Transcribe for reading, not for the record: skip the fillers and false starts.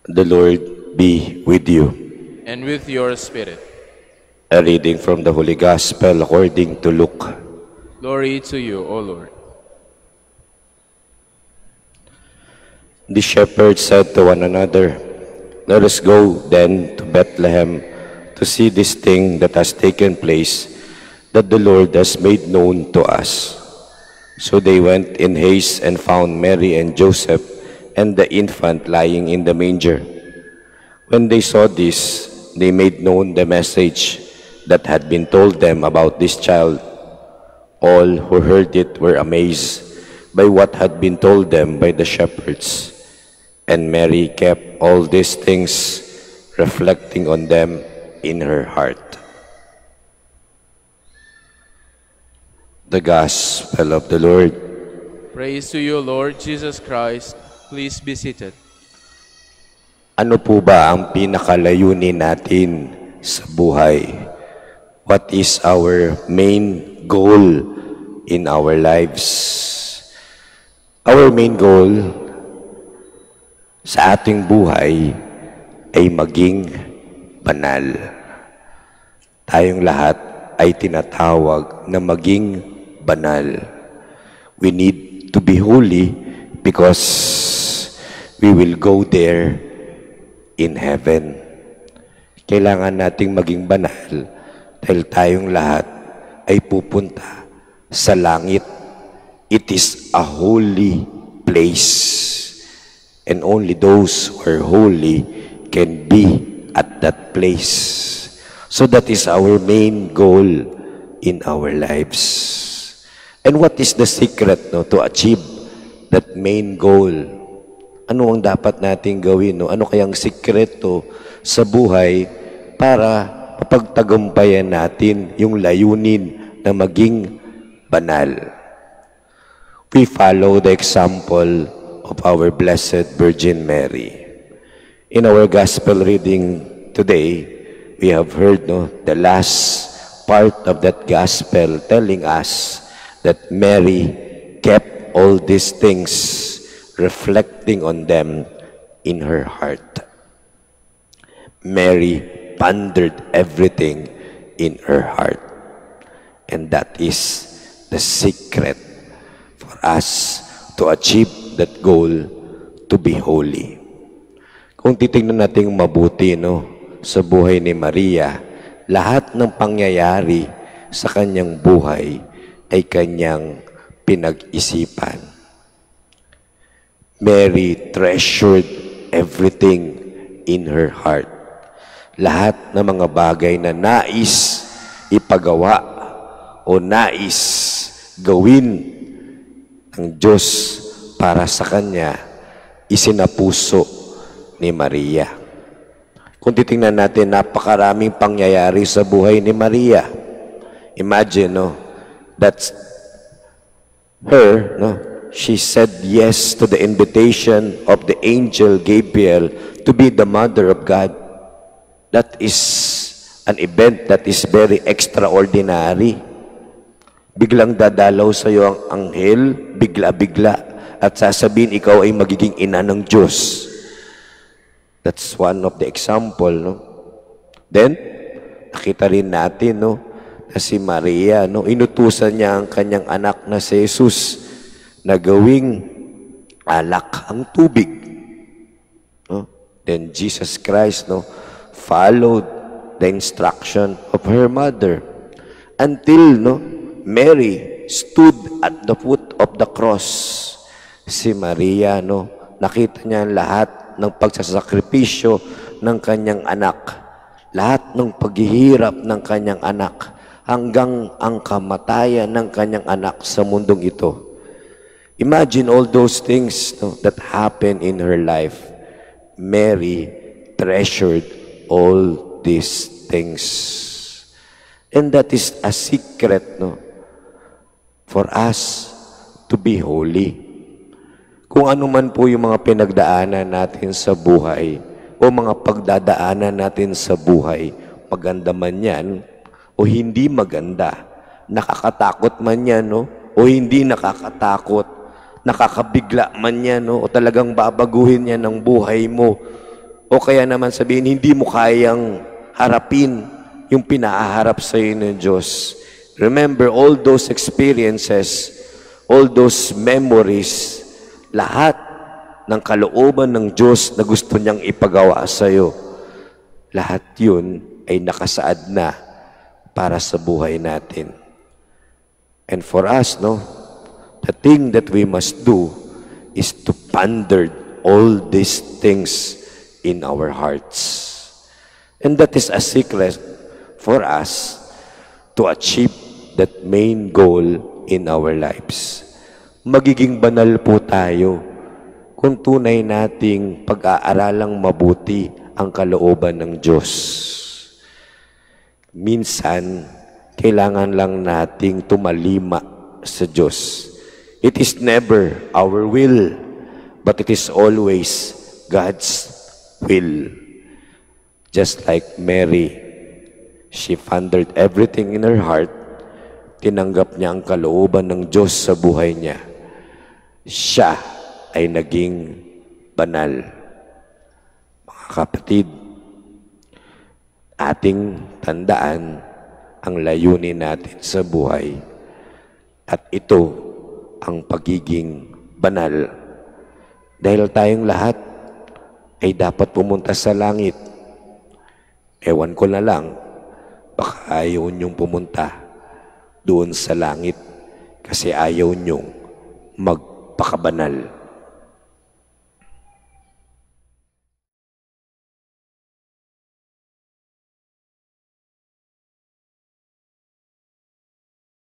The Lord be with you. And with your spirit. A reading from the Holy Gospel according to Luke. Glory to you, O Lord. The shepherds said to one another, "Let us go then to Bethlehem to see this thing that has taken place, that the Lord has made known to us." So they went in haste and found Mary and Joseph and the infant lying in the manger. When they saw this, they made known the message that had been told them about this child. All who heard it were amazed by what had been told them by the shepherds. And Mary kept all these things, reflecting on them in her heart. The Gospel of the Lord. Praise to you, Lord Jesus Christ. Please be seated. Ano po ba ang pinakalayunin natin sa buhay? What is our main goal in our lives? Our main goal sa ating buhay ay maging banal. Tayong lahat ay tinatawag na maging banal. We need to be holy because we will go there in heaven. Kailangan nating maging banal dahil tayong lahat ay pupunta sa langit. It is a holy place. And only those who are holy can be at that place. So that is our main goal in our lives. And what is the secret to achieve that main goal? Ano ang dapat nating gawin? Ano kayang sikreto sa buhay para mapagtagumpayan natin yung layunin na maging banal? We follow the example of our Blessed Virgin Mary. In our Gospel reading today, we have heard the last part of that Gospel telling us that Mary kept all these things, reflecting on them in her heart. Mary pondered everything in her heart. And that is the secret for us to achieve that goal, to be holy. Kung titingnan natin mabuti sa buhay ni Maria, lahat ng pangyayari sa kanyang buhay ay kanyang pinag-isipan. Mary treasured everything in her heart. Lahat ng mga bagay na nais ipagawa o nais gawin ng Diyos para sa kanya, isinapuso ni Maria. Kung titingnan natin, napakaraming pangyayari sa buhay ni Maria. Imagine, that's her, she said yes to the invitation of the angel Gabriel to be the mother of God. That is an event that is very extraordinary. Biglang dadalaw sa iyo ang anghel, bigla-bigla, at sasabihin ikaw ay magiging ina ng Diyos. That's one of the example, Then, nakita rin natin, na si Maria, inutusan niya ang kanyang anak na si Jesus na gawing alak ang tubig. Then Jesus Christ, followed the instruction of her mother until, Mary stood at the foot of the cross. Si Maria, nakita niya lahat ng pagsasakripisyo ng kanyang anak, lahat ng paghihirap ng kanyang anak, hanggang ang kamatayan ng kanyang anak sa mundong ito. Imagine all those things that happened in her life. Mary treasured all these things. And that is a secret, for us to be holy. Kung ano man po yung mga pinagdaanan natin sa buhay o mga pagdadaanan natin sa buhay, maganda man yan o hindi maganda, nakakatakot man yan o hindi nakakatakot, nakakabigla man yan o talagang babaguhin yan ang buhay mo, O kaya naman sabihin, hindi mo kayang harapin yung pinaharap sa iyo ng Diyos. Remember, all those experiences, all those memories, lahat ng kalooban ng Diyos na gusto niyang ipagawa sa iyo, lahat yun ay nakasaad na para sa buhay natin. And for us, no, the thing that we must do is to ponder all these things in our hearts. And that is a secret for us to achieve that main goal in our lives. Magiging banal po tayo kung tunay nating pag-aaralang mabuti ang kalooban ng Diyos. Minsan, kailangan lang nating tumalima sa Diyos. It is never our will, but it is always God's will. Just like Mary, she pondered everything in her heart, tinanggap niya ang kalooban ng Diyos sa buhay niya. Siya ay naging banal. Mga kapatid, ating tandaan ang layunin natin sa buhay. At ito ang pagiging banal. Dahil tayong lahat ay dapat pumunta sa langit. Ewan ko na lang, baka ayaw niyong pumunta doon sa langit kasi ayaw niyong magpakabanal.